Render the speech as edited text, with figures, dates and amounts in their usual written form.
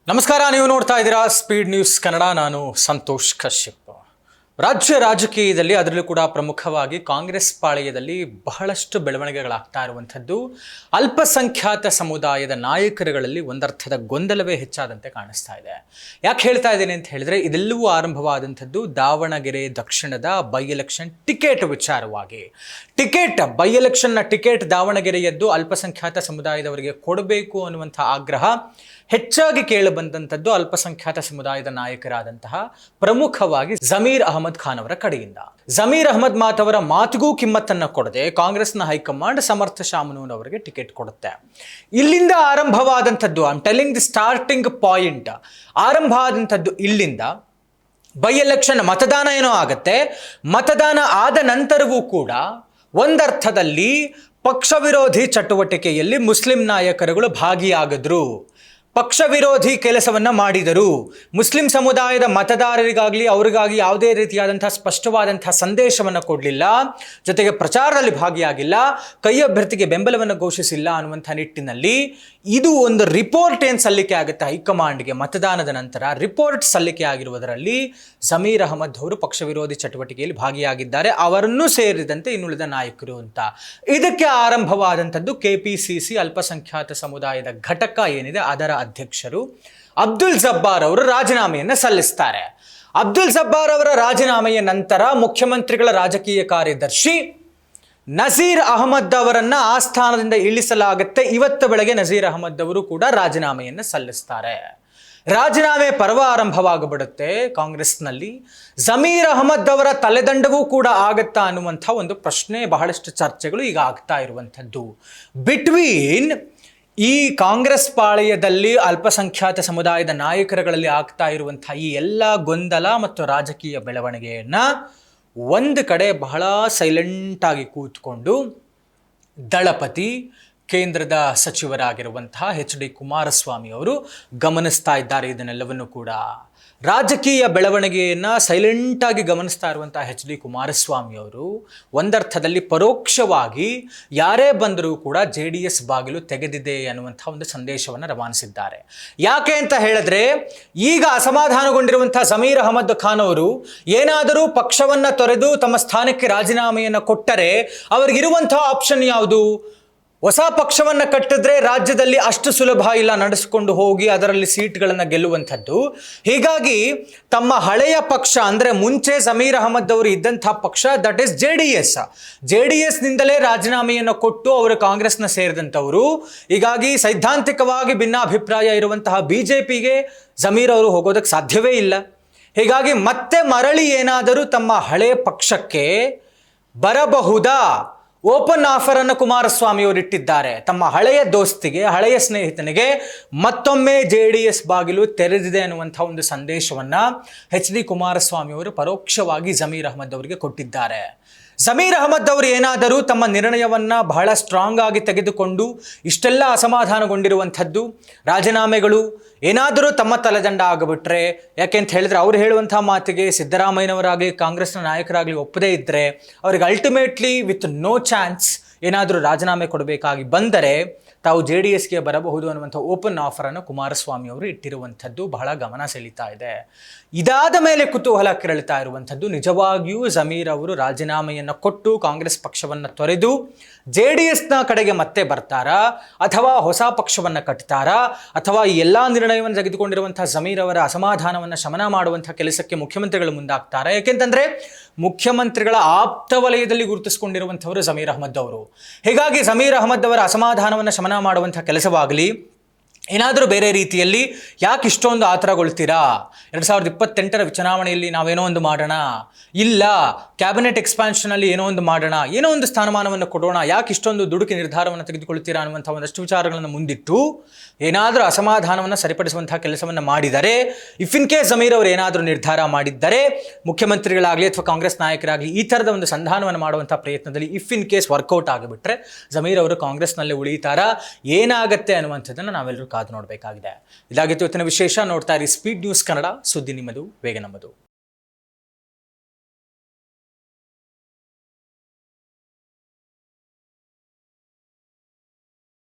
ನಮಸ್ಕಾರ, ನೀವು ನೋಡ್ತಾ ಇದ್ದೀರಾ ಸ್ಪೀಡ್ ನ್ಯೂಸ್ ಕನ್ನಡ. ನಾನು ಸಂತೋಷ್ ಕಶ್ಯಪ್. ರಾಜ್ಯ ರಾಜಕೀಯದಲ್ಲಿ ಅದರಲ್ಲೂ ಕೂಡ ಪ್ರಮುಖವಾಗಿ ಕಾಂಗ್ರೆಸ್ ಪಾಳೆಯದಲ್ಲಿ ಬಹಳಷ್ಟು ಬೆಳವಣಿಗೆಗಳಾಗ್ತಾ ಇರುವಂಥದ್ದು ಅಲ್ಪಸಂಖ್ಯಾತ ಸಮುದಾಯದ ನಾಯಕರುಗಳಲ್ಲಿ ಒಂದರ್ಥದ ಗೊಂದಲವೇ ಹೆಚ್ಚಾದಂತೆ ಕಾಣಿಸ್ತಾ ಇದೆ. ಯಾಕೆ ಹೇಳ್ತಾ ಇದ್ದೇನೆ ಅಂತ ಹೇಳಿದ್ರೆ, ಇದೆಲ್ಲವೂ ಆರಂಭವಾದಂಥದ್ದು ದಾವಣಗೆರೆ ದಕ್ಷಿಣದ ಬೈ ಎಲೆಕ್ಷನ್ ಟಿಕೆಟ್ ವಿಚಾರವಾಗಿ. ಬೈ ಎಲೆಕ್ಷನ್ನ ಟಿಕೆಟ್ ದಾವಣಗೆರೆಯದ್ದು ಅಲ್ಪಸಂಖ್ಯಾತ ಸಮುದಾಯದವರಿಗೆ ಕೊಡಬೇಕು ಅನ್ನುವಂಥ ಆಗ್ರಹ ಹೆಚ್ಚಾಗಿ ಕೇಳಿಬಂದಂಥದ್ದು ಅಲ್ಪಸಂಖ್ಯಾತ ಸಮುದಾಯದ ನಾಯಕರಾದಂತಹ ಪ್ರಮುಖವಾಗಿ ಜಮೀರ್ ಅಹಮದ್ ಖಾನ್ ಅವರ ಕಡೆಯಿಂದ. ಜಮೀರ್ ಅಹಮದ್ ಅವರ ಮಾತಿಗೂ ಕಿಮ್ಮತ್ತನ್ನು ಕೊಡದೆ ಕಾಂಗ್ರೆಸ್ನ ಹೈಕಮಾಂಡ್ ಸಮರ್ಥ ಶಾಮನೂರ್ ಅವರಿಗೆ ಟಿಕೆಟ್ ಕೊಡುತ್ತೆ. ಇಲ್ಲಿಂದ ಆರಂಭವಾದಂಥದ್ದು, I am telling the starting point, ಆರಂಭ ಆದಂಥದ್ದು ಇಲ್ಲಿಂದ. ಬೈ ಎಲೆಕ್ಷನ್ ಮತದಾನ ಏನೋ ಆಗತ್ತೆ. ಮತದಾನ ಆದ ನಂತರವೂ ಕೂಡ ಒಂದರ್ಥದಲ್ಲಿ ಪಕ್ಷ ವಿರೋಧಿ ಚಟುವಟಿಕೆಯಲ್ಲಿ ಮುಸ್ಲಿಂ ನಾಯಕರುಗಳು ಭಾಗಿಯಾಗಿದ್ರು, ಪಕ್ಷ ವಿರೋಧಿ ಕೆಲಸವನ್ನ ಮಾಡಿದರು. ಮುಸ್ಲಿಂ ಸಮುದಾಯದ ಮತದಾರರಿಗಾಗಲಿ ಅವರಿಗಾಗಿ ಯಾವುದೇ ರೀತಿಯಾದಂತಹ ಸ್ಪಷ್ಟವಾದಂತಹ ಸಂದೇಶವನ್ನು ಕೊಡಲಿಲ್ಲ, ಜೊತೆಗೆ ಪ್ರಚಾರದಲ್ಲಿ ಭಾಗಿಯಾಗಿಲ್ಲ, ಕೈ ಅಭ್ಯರ್ಥಿಗೆ ಬೆಂಬಲವನ್ನು ಘೋಷಿಸಿಲ್ಲ ಅನ್ನುವಂಥ ನಿಟ್ಟಿನಲ್ಲಿ ಇದು ಒಂದು ರಿಪೋರ್ಟ್ ಏನು ಸಲ್ಲಿಕೆ ಆಗುತ್ತೆ ಹೈಕಮಾಂಡ್ಗೆ ಮತದಾನದ ನಂತರ. ರಿಪೋರ್ಟ್ ಸಲ್ಲಿಕೆ ಆಗಿರುವುದರಲ್ಲಿ ಜಮೀರ್ ಅಹಮದ್ ಅವರು ಪಕ್ಷ ವಿರೋಧಿ ಚಟುವಟಿಕೆಯಲ್ಲಿ ಭಾಗಿಯಾಗಿದ್ದಾರೆ, ಅವರನ್ನು ಸೇರಿದಂತೆ ಇನ್ನುಳಿದ ನಾಯಕರು ಅಂತ. ಇದಕ್ಕೆ ಆರಂಭವಾದಂಥದ್ದು ಕೆಪಿಸಿಸಿ ಅಲ್ಪಸಂಖ್ಯಾತ ಸಮುದಾಯದ ಘಟಕ ಏನಿದೆ ಅದರ ಅಧ್ಯಕ್ಷರು ಅಬ್ದುಲ್ ಜಬ್ಬಾರ್ ಅವರು ರಾಜೀನಾಮೆಯನ್ನು ಸಲ್ಲಿಸ್ತಾರೆ. ಅಬ್ದುಲ್ ಜಬ್ಬಾರ್ ಅವರ ರಾಜೀನಾಮೆಯ ನಂತರ ಮುಖ್ಯಮಂತ್ರಿಗಳ ರಾಜಕೀಯ ಕಾರ್ಯದರ್ಶಿ ನಜೀರ್ ಅಹಮದ್ ಅವರನ್ನ ಆ ಸ್ಥಾನದಿಂದ ಇಳಿಸಲಾಗುತ್ತೆ. ಇವತ್ತು ಬೆಳಗ್ಗೆ ನಜೀರ್ ಅಹಮದ್ ಅವರು ಕೂಡ ರಾಜೀನಾಮೆಯನ್ನು ಸಲ್ಲಿಸ್ತಾರೆ. ರಾಜೀನಾಮೆ ಪರ್ವ ಆರಂಭವಾಗಿಬಿಡುತ್ತೆ ಕಾಂಗ್ರೆಸ್ನಲ್ಲಿ. ಜಮೀರ್ ಅಹಮದ್ ಅವರ ತಲೆದಂಡವೂ ಕೂಡ ಆಗತ್ತಾ ಅನ್ನುವಂಥ ಒಂದು ಪ್ರಶ್ನೆ, ಬಹಳಷ್ಟು ಚರ್ಚೆಗಳು ಈಗ ಆಗ್ತಾ ಇರುವಂಥದ್ದು. ಬಿಟ್ವೀನ್ ಈ ಕಾಂಗ್ರೆಸ್ ಪಾಳೆಯದಲ್ಲಿ ಅಲ್ಪಸಂಖ್ಯಾತ ಸಮುದಾಯದ ನಾಯಕರುಗಳಲ್ಲಿ ಆಗ್ತಾ ಇರುವಂತಹ ಈ ಎಲ್ಲ ಗೊಂದಲ ಮತ್ತು ರಾಜಕೀಯ ಬೆಳವಣಿಗೆಯನ್ನ ಒಂದು ಕಡೆ ಬಹಳ ಸೈಲೆಂಟ್ ಆಗಿ ಕೂತ್ಕೊಂಡು ದಳಪತಿ ಕೇಂದ್ರದ ಸಚಿವರಾಗಿರುವಂತಹ HD ಕುಮಾರಸ್ವಾಮಿ ಅವರು ಗಮನಿಸ್ತಾ ಇದ್ದಾರೆ. ಇದನ್ನೆಲ್ಲವನ್ನು ಕೂಡ ರಾಜಕೀಯ ಬೆಳವಣಿಗೆಯನ್ನು ಸೈಲೆಂಟ್ ಆಗಿ ಗಮನಿಸ್ತಾ ಇರುವಂತಹ HD ಕುಮಾರಸ್ವಾಮಿ ಅವರು ಒಂದರ್ಥದಲ್ಲಿ ಪರೋಕ್ಷವಾಗಿ ಯಾರೇ ಬಂದರೂ ಕೂಡ JDS ಬಾಗಿಲು ತೆಗೆದಿದೆ ಅನ್ನುವಂಥ ಒಂದು ಸಂದೇಶವನ್ನು ರವಾನಿಸಿದ್ದಾರೆ. ಯಾಕೆ ಅಂತ ಹೇಳಿದ್ರೆ, ಈಗ ಅಸಮಾಧಾನಗೊಂಡಿರುವಂತಹ ಜಮೀರ್ ಅಹಮದ್ ಖಾನ್ ಅವರು ಏನಾದರೂ ಪಕ್ಷವನ್ನು ತೊರೆದು ತಮ್ಮ ಸ್ಥಾನಕ್ಕೆ ರಾಜೀನಾಮೆಯನ್ನು ಕೊಟ್ಟರೆ ಅವರಿಗಿರುವಂತಹ ಆಪ್ಷನ್ ಯಾವುದು? ಹೊಸ ಪಕ್ಷವನ್ನು ಕಟ್ಟಿದ್ರೆ ರಾಜ್ಯದಲ್ಲಿ ಅಷ್ಟು ಸುಲಭ ಇಲ್ಲ ನಡೆಸಿಕೊಂಡು ಹೋಗಿ ಅದರಲ್ಲಿ ಸೀಟ್ಗಳನ್ನು ಗೆಲ್ಲುವಂಥದ್ದು. ಹೀಗಾಗಿ ತಮ್ಮ ಹಳೆಯ ಪಕ್ಷ ಅಂದರೆ ಮುಂಚೆ ಜಮೀರ್ ಅಹಮದ್ ಅವರು ಇದ್ದಂಥ ಪಕ್ಷ, ದಟ್ ಈಸ್ JDS ನಿಂದಲೇ ರಾಜೀನಾಮೆಯನ್ನು ಕೊಟ್ಟು ಅವರು ಕಾಂಗ್ರೆಸ್ನ ಸೇರಿದಂಥವರು. ಹೀಗಾಗಿ ಸೈದ್ಧಾಂತಿಕವಾಗಿ ಭಿನ್ನಾಭಿಪ್ರಾಯ ಇರುವಂತಹ BJPಗೆ ಜಮೀರ್ ಅವರು ಹೋಗೋದಕ್ಕೆ ಸಾಧ್ಯವೇ ಇಲ್ಲ. ಹೀಗಾಗಿ ಮತ್ತೆ ಮರಳಿ ಏನಾದರೂ ತಮ್ಮ ಹಳೆಯ ಪಕ್ಷಕ್ಕೆ ಬರಬಹುದಾ? ಓಪನ್ ಆಫರ್ ಅನ್ನು ಕುಮಾರಸ್ವಾಮಿ ಅವರು ಇಟ್ಟಿದ್ದಾರೆ. ತಮ್ಮ ಹಳೆಯ ದೋಸ್ತಿಗೆ, ಹಳೆಯ ಸ್ನೇಹಿತನಿಗೆ ಮತ್ತೊಮ್ಮೆ JDS ಬಾಗಿಲು ತೆರೆದಿದೆ ಅನ್ನುವಂಥ ಒಂದು ಸಂದೇಶವನ್ನ HD ಕುಮಾರಸ್ವಾಮಿ ಅವರು ಪರೋಕ್ಷವಾಗಿ ಜಮೀರ್ ಅಹಮದ್ ಅವರಿಗೆ ಕೊಟ್ಟಿದ್ದಾರೆ. ಜಮೀರ್ ಅಹಮದ್ ಅವರು ಏನಾದರೂ ತಮ್ಮ ನಿರ್ಣಯವನ್ನ ಬಹಳ ಸ್ಟ್ರಾಂಗ್ ಆಗಿ ತೆಗೆದುಕೊಂಡು ಇಷ್ಟೆಲ್ಲ ಅಸಮಾಧಾನಗೊಂಡಿರುವಂಥದ್ದು, ರಾಜೀನಾಮೆಗಳು ಏನಾದರೂ ತಮ್ಮ ತಲೆದಂಡ ಆಗಿಬಿಟ್ರೆ, ಯಾಕೆಂತ ಹೇಳಿದ್ರೆ ಅವ್ರು ಹೇಳುವಂಥ ಮಾತಿಗೆ ಸಿದ್ದರಾಮಯ್ಯನವರಾಗಲಿ ಕಾಂಗ್ರೆಸ್ನ ನಾಯಕರಾಗಲಿ ಒಪ್ಪದೇ ಇದ್ದರೆ ಅವರಿಗೆ ಅಲ್ಟಿಮೇಟ್ಲಿ ವಿತ್ ನೋ ಚಾನ್ಸ್ ಏನಾದರೂ ರಾಜೀನಾಮೆ ಕೊಡಬೇಕಾಗಿ ಬಂದರೆ ತಾವು JDSಗೆ ಬರಬಹುದು ಅನ್ನುವಂಥ ಓಪನ್ ಆಫರನ್ನು ಕುಮಾರಸ್ವಾಮಿ ಅವರು ಇಟ್ಟಿರುವಂಥದ್ದು ಬಹಳ ಗಮನ ಸೆಳೀತಾ ಇದೆ. ಇದಾದ ಮೇಲೆ ಕುತೂಹಲ ಕೆರಳ್ತಾ ಇರುವಂಥದ್ದು, ನಿಜವಾಗಿಯೂ ಜಮೀರ್ ಅವರು ರಾಜೀನಾಮೆಯನ್ನು ಕೊಟ್ಟು ಕಾಂಗ್ರೆಸ್ ಪಕ್ಷವನ್ನು ತೊರೆದು JDSನ ಕಡೆಗೆ ಮತ್ತೆ ಬರ್ತಾರಾ, ಅಥವಾ ಹೊಸ ಪಕ್ಷವನ್ನು ಕಟ್ತಾರಾ, ಅಥವಾ ಈ ಎಲ್ಲ ನಿರ್ಣಯವನ್ನು ತೆಗೆದುಕೊಂಡಿರುವಂಥ ಜಮೀರ್ ಅವರ ಅಸಮಾಧಾನವನ್ನು ಶಮನ ಮಾಡುವಂಥ ಕೆಲಸಕ್ಕೆ ಮುಖ್ಯಮಂತ್ರಿಗಳು ಮುಂದಾಗ್ತಾರೆ? ಯಾಕೆಂತಂದ್ರೆ ಮುಖ್ಯಮಂತ್ರಿಗಳ ಆಪ್ತ ವಲಯದಲ್ಲಿ ಗುರುತಿಸಿಕೊಂಡಿರುವಂಥವರು ಜಮೀರ್ ಅಹಮದ್ ಅವರು. ಹೀಗಾಗಿ ಜಮೀರ್ ಅಹಮದ್ ಅವರ ಅಸಮಾಧಾನವನ್ನು ಶಮನ ಮಾಡುವಂಥ ಕೆಲಸವಾಗಲಿ, ಏನಾದರೂ ಬೇರೆ ರೀತಿಯಲ್ಲಿ ಯಾಕೆ ಇಷ್ಟೊಂದು ಆತರಗೊಳ್ತೀರಾ? 2028ರ ಚುನಾವಣೆಯಲ್ಲಿ ನಾವೇನೋ ಒಂದು ಮಾಡೋಣ, ಇಲ್ಲ ಕ್ಯಾಬಿನೆಟ್ ಎಕ್ಸ್ಪಾನ್ಷನಲ್ಲಿ ಏನೋ ಒಂದು ಮಾಡೋಣ, ಏನೋ ಒಂದು ಸ್ಥಾನಮಾನವನ್ನು ಕೊಡೋಣ, ಯಾಕೆ ಇಷ್ಟೊಂದು ದುಡುಕಿ ನಿರ್ಧಾರವನ್ನು ತೆಗೆದುಕೊಳ್ತೀರಾ ಅನ್ನುವಂಥ ಒಂದಷ್ಟು ವಿಚಾರಗಳನ್ನು ಮುಂದಿಟ್ಟು ಏನಾದರೂ ಅಸಮಾಧಾನವನ್ನು ಸರಿಪಡಿಸುವಂತಹ ಕೆಲಸವನ್ನು ಮಾಡಿದರೆ, ಇಫ್ ಇನ್ ಕೇಸ್ ಜಮೀರ್ ಅವರು ಏನಾದರೂ ನಿರ್ಧಾರ ಮಾಡಿದ್ದರೆ, ಮುಖ್ಯಮಂತ್ರಿಗಳಾಗಲಿ ಅಥವಾ ಕಾಂಗ್ರೆಸ್ ನಾಯಕರಾಗಲಿ ಈ ಥರದ ಒಂದು ಸಂಧಾನವನ್ನು ಮಾಡುವಂಥ ಪ್ರಯತ್ನದಲ್ಲಿ ಇಫ್ ಇನ್ ಕೇಸ್ ವರ್ಕೌಟ್ ಆಗಿಬಿಟ್ರೆ ಜಮೀರ್ ಅವರು ಕಾಂಗ್ರೆಸ್ನಲ್ಲಿ ಉಳಿತಾರಾ, ಏನಾಗುತ್ತೆ ಅನ್ನುವಂಥದ್ದನ್ನು ನಾವೆಲ್ಲರೂ ಕಾದು ನೋಡಬೇಕಾಗಿದೆ. ಇದಾಗಿತ್ತು ಇವತ್ತಿನ ವಿಶೇಷ. ನೋಡ್ತಾ ಇರಿ ಸ್ಪೀಡ್ ನ್ಯೂಸ್ ಕನ್ನಡ, ಸುದ್ದಿ ನಿಮ್ಮದು, ವೇಗ ನಮ್ಮದು.